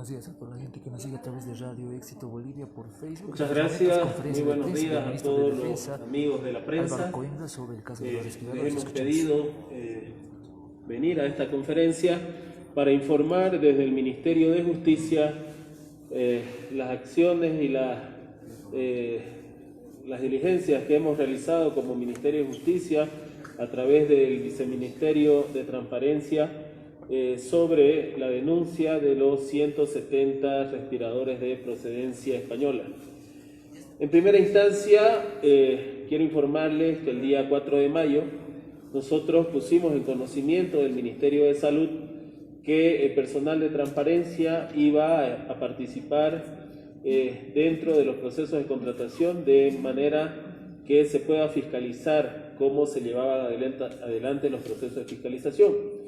buenos días a toda la gente que nos sigue a través de Radio Éxito Bolivia por Facebook. Muchas gracias, muy buenos días a todos los amigos de la prensa. Sobre el caso de les hemos pedido venir a esta conferencia para informar desde el Ministerio de Justicia las acciones y las diligencias que hemos realizado como Ministerio de Justicia a través del Viceministerio de Transparencia sobre la denuncia de los 170 respiradores de procedencia española. En primera instancia, quiero informarles que el día 4 de mayo nosotros pusimos en conocimiento del Ministerio de Salud que el personal de transparencia iba a participar dentro de los procesos de contratación de manera que se pueda fiscalizar cómo se llevaban adelante los procesos de fiscalización.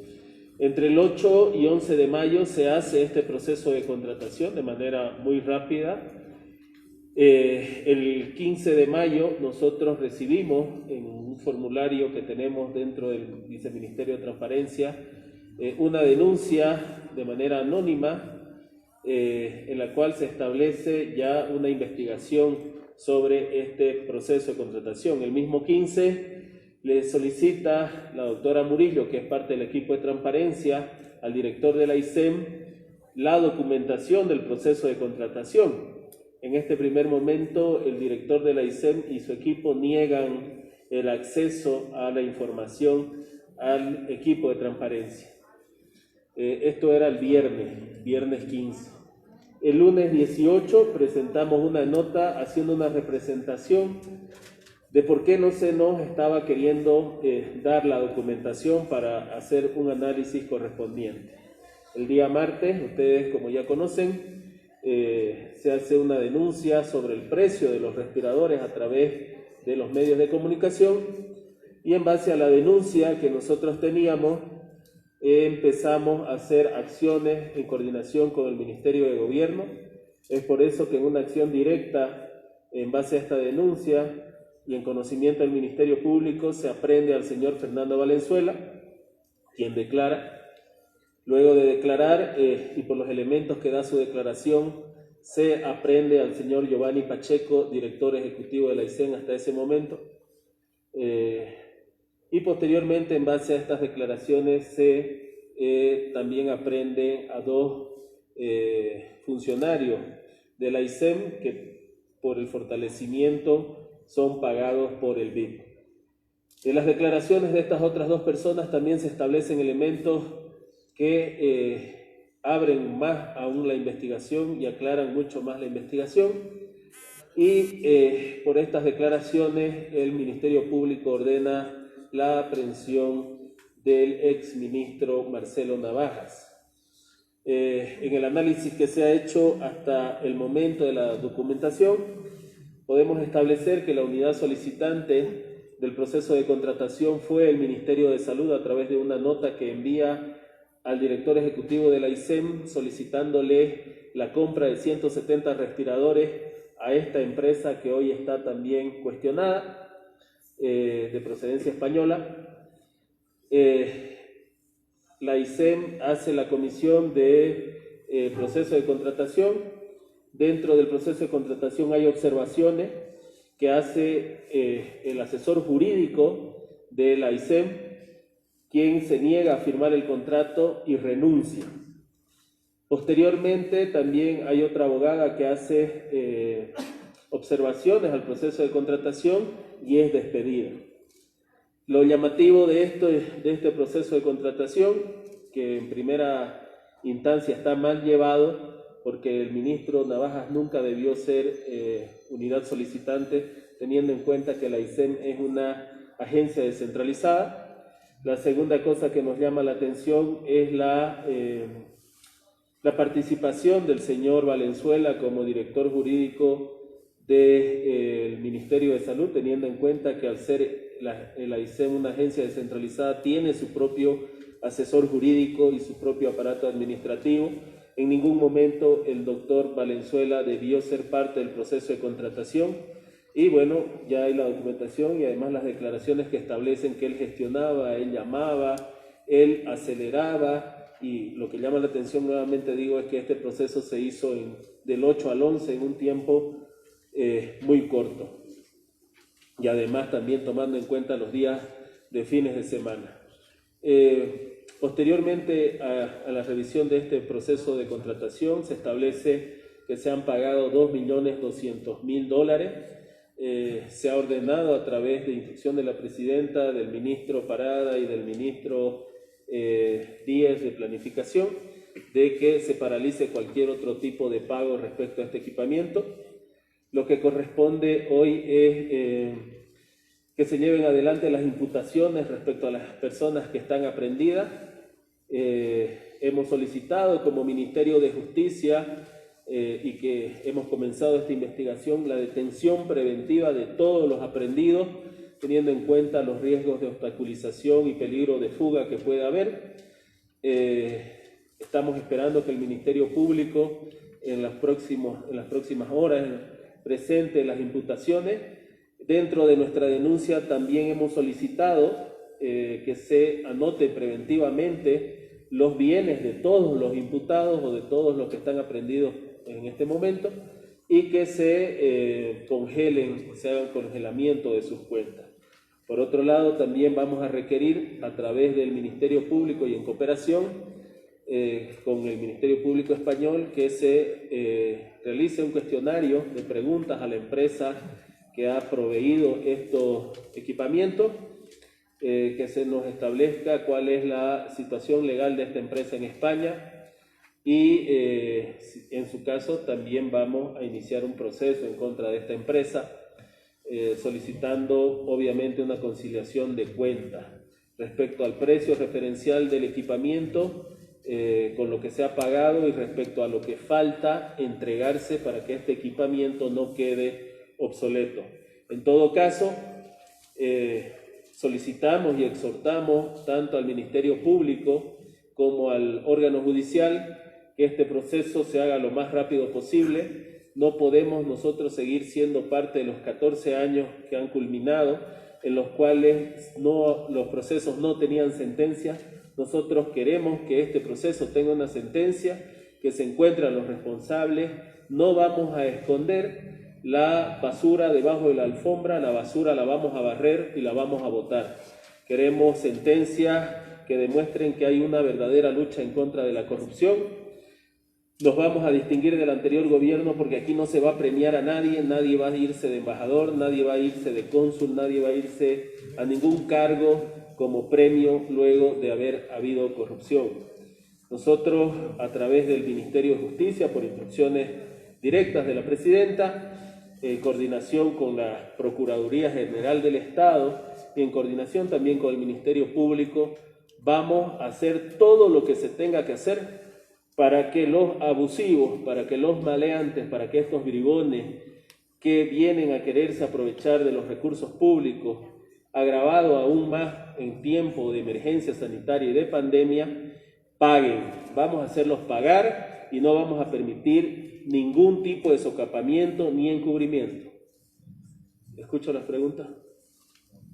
Entre el 8 y 11 de mayo se hace este proceso de contratación de manera muy rápida. El 15 de mayo nosotros recibimos en un formulario que tenemos dentro del Viceministerio de Transparencia una denuncia de manera anónima en la cual se establece ya una investigación sobre este proceso de contratación. El mismo 15 le solicita la doctora Murillo, que es parte del equipo de transparencia, al director de la ISEM la documentación del proceso de contratación. En este primer momento el director de la ISEM y su equipo niegan el acceso a la información al equipo de transparencia. Esto era el viernes 15. El lunes 18 presentamos una nota haciendo una representación de por qué no se nos estaba queriendo dar la documentación para hacer un análisis correspondiente. El día martes, ustedes como ya conocen, se hace una denuncia sobre el precio de los respiradores a través de los medios de comunicación y en base a la denuncia que nosotros teníamos, empezamos a hacer acciones en coordinación con el Ministerio de Gobierno. Es por eso que en una acción directa, en base a esta denuncia y en conocimiento del Ministerio Público, se aprehende al señor Fernando Valenzuela, quien declara. Luego de declarar y por los elementos que da su declaración, se aprehende al señor Giovanni Pacheco, director ejecutivo de la ISEN hasta ese momento. Y posteriormente, en base a estas declaraciones, se también aprehende a dos funcionarios de la ISEM que por el fortalecimiento son pagados por el BIP. En las declaraciones de estas otras dos personas también se establecen elementos que abren más aún la investigación y aclaran mucho más la investigación. Y por estas declaraciones el Ministerio Público ordena la aprehensión del exministro Marcelo Navajas. En el análisis que se ha hecho hasta el momento de la documentación, podemos establecer que la unidad solicitante del proceso de contratación fue el Ministerio de Salud a través de una nota que envía al director ejecutivo de la ISEM solicitándole la compra de 170 respiradores a esta empresa que hoy está también cuestionada, de procedencia española. La ISEM hace la comisión de proceso de contratación. Dentro del proceso de contratación hay observaciones que hace el asesor jurídico de la ISEM, quien se niega a firmar el contrato y renuncia. Posteriormente también hay otra abogada que hace observaciones al proceso de contratación y es despedida. Lo llamativo de este proceso de contratación, que en primera instancia está mal llevado, porque el ministro Navajas nunca debió ser unidad solicitante, teniendo en cuenta que la ISEM es una agencia descentralizada. La segunda cosa que nos llama la atención es la participación del señor Valenzuela como director jurídico del Ministerio de Salud, teniendo en cuenta que al ser la ISEM una agencia descentralizada tiene su propio asesor jurídico y su propio aparato administrativo. En ningún momento el doctor Valenzuela debió ser parte del proceso de contratación y bueno, ya hay la documentación y además las declaraciones que establecen que él gestionaba, él llamaba, él aceleraba y lo que llama la atención, nuevamente digo, es que este proceso se hizo del 8 al 11 en un tiempo muy corto, y además también tomando en cuenta los días de fines de semana. Posteriormente a la revisión de este proceso de contratación, se establece que se han pagado $2.200.000. Se ha ordenado a través de instrucción de la presidenta, del ministro Parada y del ministro Díez de Planificación, de que se paralice cualquier otro tipo de pago respecto a este equipamiento. Lo que corresponde hoy es que se lleven adelante las imputaciones respecto a las personas que están aprehendidas. Hemos solicitado como Ministerio de Justicia y que hemos comenzado esta investigación, la detención preventiva de todos los aprehendidos, teniendo en cuenta los riesgos de obstaculización y peligro de fuga que pueda haber. Estamos esperando que el Ministerio Público en las próximas horas presente las imputaciones. Dentro de nuestra denuncia también hemos solicitado que se anote preventivamente los bienes de todos los imputados o de todos los que están aprehendidos en este momento, y que se se haga el congelamiento de sus cuentas. Por otro lado, también vamos a requerir a través del Ministerio Público y en cooperación con el Ministerio Público Español que se realice un cuestionario de preguntas a la empresa que ha proveído estos equipamientos, que se nos establezca cuál es la situación legal de esta empresa en España, y en su caso también vamos a iniciar un proceso en contra de esta empresa, solicitando obviamente una conciliación de cuentas respecto al precio referencial del equipamiento, con lo que se ha pagado, y respecto a lo que falta entregarse para que este equipamiento no quede obsoleto. En todo caso, solicitamos y exhortamos tanto al Ministerio Público como al órgano judicial que este proceso se haga lo más rápido posible. No podemos nosotros seguir siendo parte de los 14 años que han culminado, en los cuales los procesos no tenían sentencia. Nosotros queremos que este proceso tenga una sentencia, que se encuentren los responsables. No vamos a esconder la basura debajo de la alfombra, la basura la vamos a barrer y la vamos a botar. Queremos sentencias que demuestren que hay una verdadera lucha en contra de la corrupción. Nos vamos a distinguir del anterior gobierno porque aquí no se va a premiar a nadie, nadie va a irse de embajador, nadie va a irse de cónsul, nadie va a irse a ningún cargo como premio luego de haber habido corrupción. Nosotros, a través del Ministerio de Justicia, por instrucciones directas de la presidenta, en coordinación con la Procuraduría General del Estado y en coordinación también con el Ministerio Público, vamos a hacer todo lo que se tenga que hacer para que los abusivos, para que los maleantes, para que estos bribones que vienen a quererse aprovechar de los recursos públicos, agravado aún más en tiempo de emergencia sanitaria y de pandemia, paguen. Vamos a hacerlos pagar y no vamos a permitir ningún tipo de socapamiento ni encubrimiento. ¿Escucho las preguntas?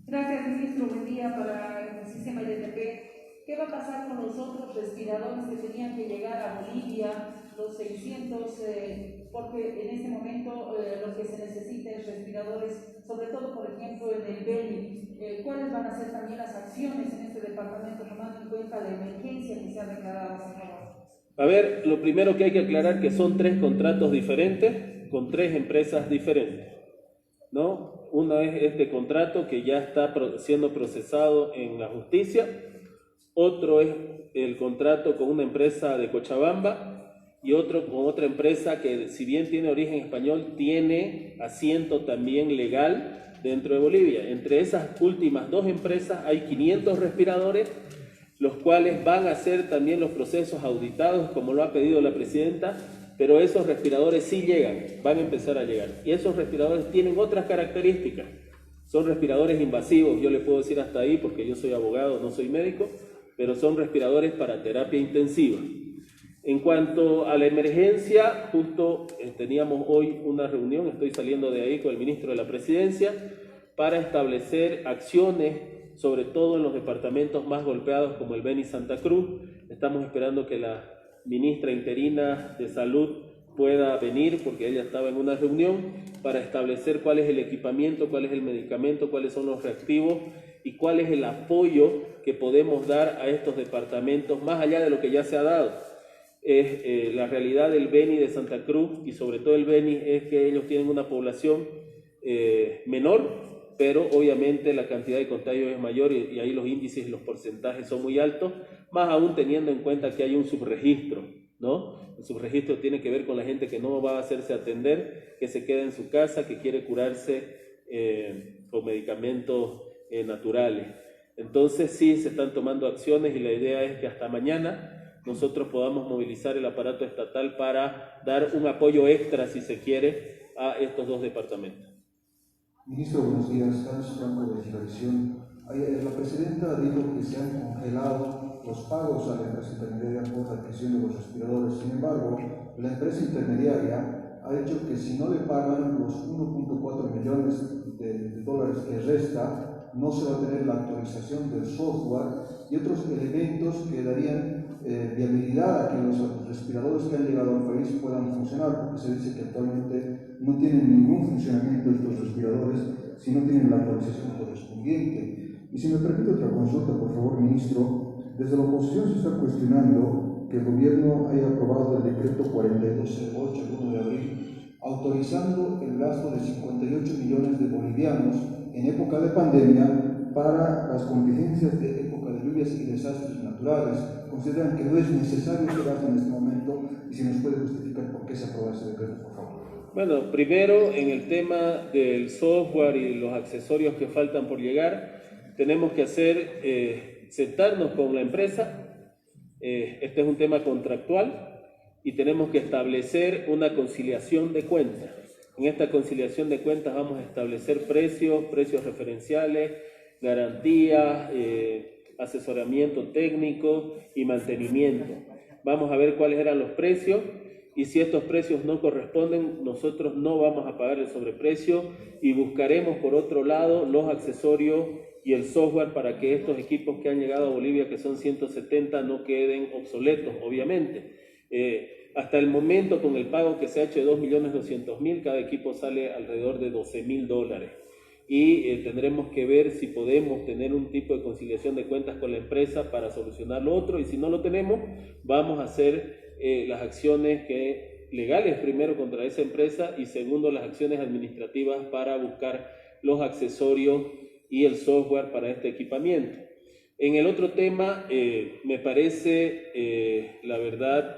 Gracias, ministro. Buen día para el sistema IDTP. ¿Qué va a pasar con los otros respiradores que tenían que llegar a Bolivia, los 600? Porque en este momento lo que se necesita es respiradores, sobre todo, por ejemplo, en el Beni. ¿Cuáles van a ser también las acciones en este departamento, tomando en cuenta la emergencia que se ha declarado, por favor? A ver, lo primero que hay que aclarar que son 3 contratos diferentes con 3 empresas diferentes, ¿no? Uno es este contrato que ya está siendo procesado en la justicia, otro es el contrato con una empresa de Cochabamba y otro con otra empresa que, si bien tiene origen español, tiene asiento también legal dentro de Bolivia. Entre esas últimas 2 empresas hay 500 respiradores, los cuales van a hacer también los procesos auditados, como lo ha pedido la presidenta, pero esos respiradores sí llegan, van a empezar a llegar. Y esos respiradores tienen otras características. Son respiradores invasivos, yo le puedo decir hasta ahí porque yo soy abogado, no soy médico, pero son respiradores para terapia intensiva. En cuanto a la emergencia, justo teníamos hoy una reunión, estoy saliendo de ahí con el ministro de la Presidencia, para establecer acciones, sobre todo en los departamentos más golpeados como el Beni Santa Cruz. Estamos esperando que la ministra interina de Salud pueda venir, porque ella estaba en una reunión, para establecer cuál es el equipamiento, cuál es el medicamento, cuáles son los reactivos y cuál es el apoyo que podemos dar a estos departamentos, más allá de lo que ya se ha dado. La realidad del Beni de Santa Cruz, y sobre todo el Beni, es que ellos tienen una población menor, pero obviamente la cantidad de contagios es mayor y ahí los índices y los porcentajes son muy altos, más aún teniendo en cuenta que hay un subregistro, ¿no? El subregistro tiene que ver con la gente que no va a hacerse atender, que se queda en su casa, que quiere curarse con medicamentos naturales. Entonces sí, se están tomando acciones y la idea es que hasta mañana nosotros podamos movilizar el aparato estatal para dar un apoyo extra, si se quiere, a estos dos departamentos. Ministro, buenos días. Hans Franco de Televisión. La presidenta dijo que se han congelado los pagos a la empresa intermediaria por la adquisición de los respiradores. Sin embargo, la empresa intermediaria ha dicho que si no le pagan los 1.4 millones de dólares que resta, no se va a tener la actualización del software y otros elementos que darían viabilidad a que los respiradores que han llegado al país puedan funcionar, porque se dice que actualmente no tienen ningún funcionamiento estos respiradores si no tienen la actualización correspondiente. Y si me permite otra consulta, por favor, ministro, desde la oposición se está cuestionando que el gobierno haya aprobado el decreto 4208 el 1 de abril, autorizando el gasto de 58 millones de bolivianos en época de pandemia para las contingencias de época de lluvias y desastres naturales. ¿Consideran que no es necesario ese gasto en este momento? Y si nos puede justificar por qué se aprobó ese decreto, por favor. Bueno, primero en el tema del software y los accesorios que faltan por llegar, tenemos que sentarnos con la empresa. Este es un tema contractual y tenemos que establecer una conciliación de cuentas. En esta conciliación de cuentas vamos a establecer precios referenciales, garantías, asesoramiento técnico y mantenimiento. Vamos a ver cuáles eran los precios y si estos precios no corresponden, nosotros no vamos a pagar el sobreprecio y buscaremos por otro lado los accesorios y el software para que estos equipos que han llegado a Bolivia, que son 170, no queden obsoletos, obviamente. Hasta el momento, con el pago que se ha hecho de 2.200.000, cada equipo sale alrededor de $12.000. Y tendremos que ver si podemos tener un tipo de conciliación de cuentas con la empresa para solucionar lo otro, y si no lo tenemos, vamos a hacer las acciones legales primero contra esa empresa y segundo las acciones administrativas para buscar los accesorios y el software para este equipamiento. En el otro tema, me parece, la verdad,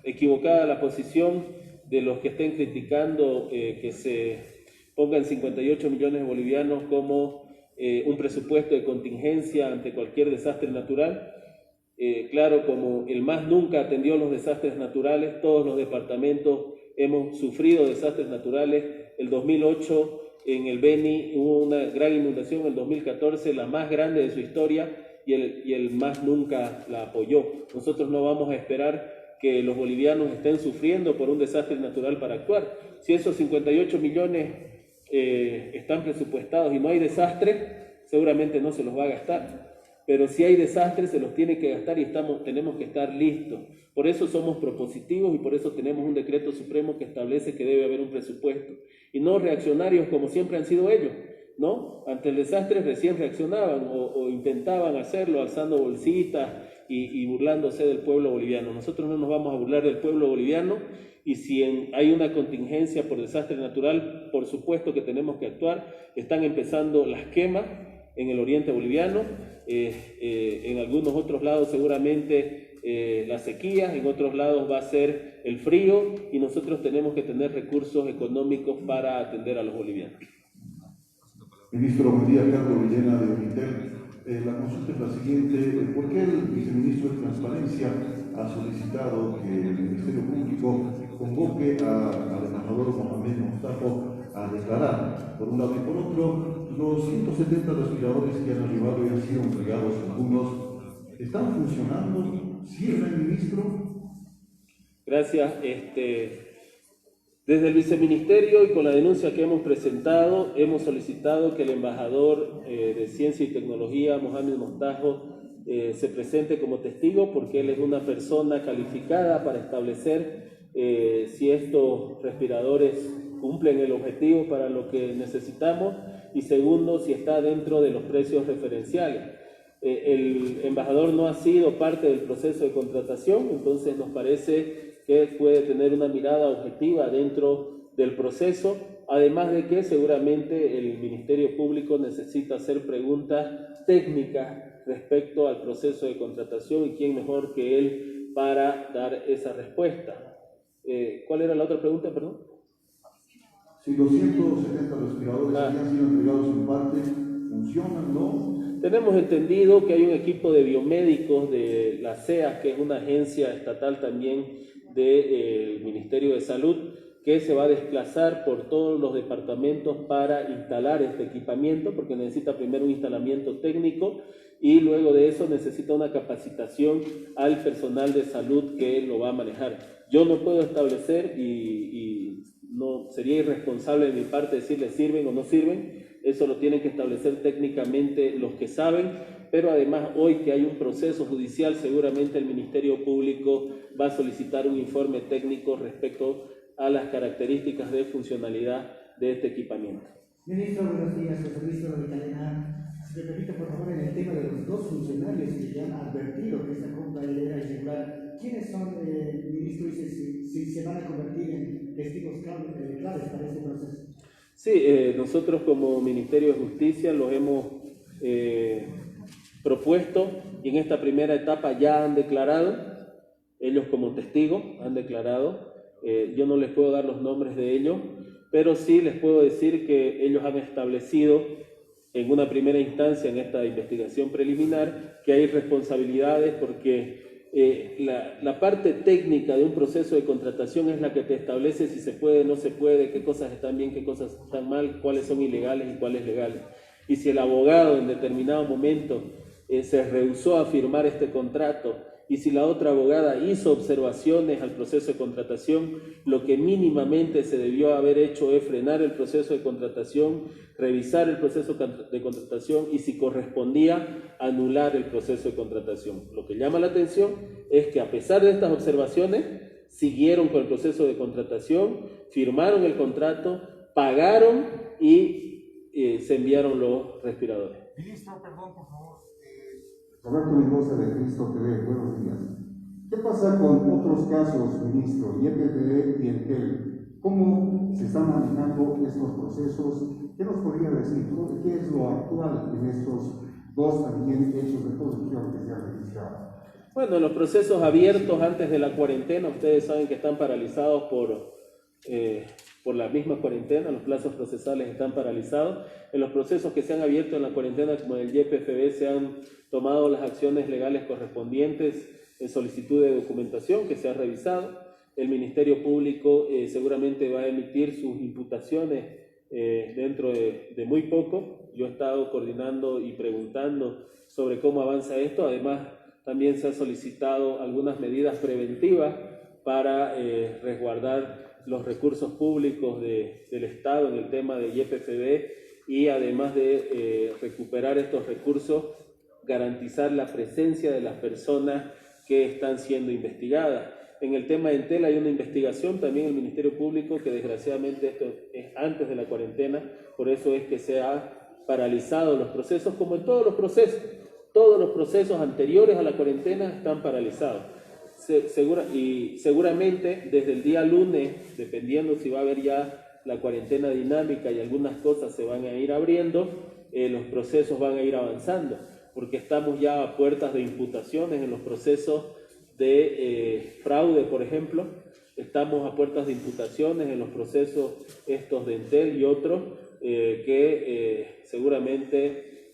equivocada la posición de los que estén criticando que se pongan 58 millones de bolivianos como un presupuesto de contingencia ante cualquier desastre natural. Claro, como el MAS nunca atendió los desastres naturales, todos los departamentos hemos sufrido desastres naturales. El 2008 en el Beni hubo una gran inundación, el 2014 la más grande de su historia y el MAS nunca la apoyó. Nosotros no vamos a esperar que los bolivianos estén sufriendo por un desastre natural para actuar. Si esos 58 millones están presupuestados y no hay desastre, seguramente no se los va a gastar. Pero si hay desastres, se los tiene que gastar y tenemos que estar listos. Por eso somos propositivos y por eso tenemos un decreto supremo que establece que debe haber un presupuesto. Y no reaccionarios como siempre han sido ellos, ¿no? Ante el desastre recién reaccionaban o intentaban hacerlo alzando bolsitas y burlándose del pueblo boliviano. Nosotros no nos vamos a burlar del pueblo boliviano y si hay una contingencia por desastre natural, por supuesto que tenemos que actuar. Están empezando las quemas en el oriente boliviano, en algunos otros lados seguramente las sequías, en otros lados va a ser el frío y nosotros tenemos que tener recursos económicos para atender a los bolivianos. Ministro, buen día. Carlos Villena de Unitel. La consulta es la siguiente: ¿por qué el viceministro de Transparencia ha solicitado que el Ministerio Público convoque al embajador Mohamed Mostajo a declarar, por un lado, y por otro, los 170 respiradores que han arribado y han sido entregados algunos, ¿están funcionando? ¿Sirven, ministro? Gracias. Desde el viceministerio y con la denuncia que hemos presentado, hemos solicitado que el embajador de Ciencia y Tecnología, Mohamed Mostajo, se presente como testigo, porque él es una persona calificada para establecer si estos respiradores cumplen el objetivo para lo que necesitamos, y segundo, si está dentro de los precios referenciales. El embajador no ha sido parte del proceso de contratación, entonces nos parece que puede tener una mirada objetiva dentro del proceso, además de que seguramente el Ministerio Público necesita hacer preguntas técnicas respecto al proceso de contratación, y quién mejor que él para dar esa respuesta. ¿Cuál era la otra pregunta, perdón? Si los 170 respiradores habían sido entregados en parte, ¿funcionan, no? Tenemos entendido que hay un equipo de biomédicos de la CEA, que es una agencia estatal también del Ministerio de Salud, que se va a desplazar por todos los departamentos para instalar este equipamiento, porque necesita primero un instalamiento técnico y luego de eso necesita una capacitación al personal de salud que lo va a manejar. Yo no puedo establecer y no sería irresponsable de mi parte decirles sirven o no sirven. Eso lo tienen que establecer técnicamente los que saben, pero además hoy que hay un proceso judicial, seguramente el Ministerio Público va a solicitar un informe técnico respecto a las características de funcionalidad de este equipamiento. Ministro, buenos días, José Luis Torre. Si me permite, por favor, en el tema de los dos funcionarios que ya han advertido que esta compra era irregular, ¿quiénes son, ministro, y si se van a convertir en testigos claves para este proceso? Sí, nosotros como Ministerio de Justicia los hemos propuesto, y en esta primera etapa ya han declarado, ellos como testigos han declarado. Yo no les puedo dar los nombres de ellos, pero sí les puedo decir que ellos han establecido en una primera instancia en esta investigación preliminar que hay responsabilidades, porque la parte técnica de un proceso de contratación es la que te establece si se puede, no se puede, qué cosas están bien, qué cosas están mal, cuáles son ilegales y cuáles legales. Y si el abogado en determinado momento se rehusó a firmar este contrato, y si la otra abogada hizo observaciones al proceso de contratación, lo que mínimamente se debió haber hecho es frenar el proceso de contratación, revisar el proceso de contratación y, si correspondía, anular el proceso de contratación. Lo que llama la atención es que, a pesar de estas observaciones, siguieron con el proceso de contratación, firmaron el contrato, pagaron y se enviaron los respiradores. Ministro, perdón, por favor. Roberto Mendoza de Cristo TV, buenos días. ¿Qué pasa con otros casos, ministro, YPF y Entel? ¿Cómo se están manejando estos procesos? ¿Qué nos podría decir? ¿Qué es lo actual en estos dos también hechos de corrupción que se han registrado? Bueno, los procesos abiertos antes de la cuarentena, ustedes saben que están paralizados por la misma cuarentena, los plazos procesales están paralizados. En los procesos que se han abierto en la cuarentena, como el YPFB, se han tomado las acciones legales correspondientes en solicitud de documentación que se ha revisado. El Ministerio Público seguramente va a emitir sus imputaciones dentro de muy poco. Yo he estado coordinando y preguntando sobre cómo avanza esto. Además, también se han solicitado algunas medidas preventivas para resguardar los recursos públicos del Estado en el tema de YPFB, y además de recuperar estos recursos, garantizar la presencia de las personas que están siendo investigadas. En el tema de Entel hay una investigación también en el Ministerio Público, que desgraciadamente esto es antes de la cuarentena, por eso es que se ha paralizado los procesos, como en todos los procesos anteriores a la cuarentena están paralizados. Seguramente desde el día lunes, dependiendo si va a haber ya la cuarentena dinámica y algunas cosas se van a ir abriendo, los procesos van a ir avanzando, porque estamos ya a puertas de imputaciones en los procesos de fraude, por ejemplo. Estamos a puertas de imputaciones en los procesos estos de Entel y otros, que seguramente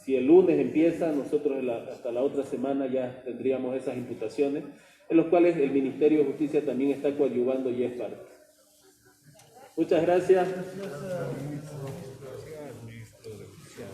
si el lunes empieza, nosotros hasta la otra semana ya tendríamos esas imputaciones, en los cuales el Ministerio de Justicia también está coadyuvando y es parte. Muchas gracias. Ministro de Justicia.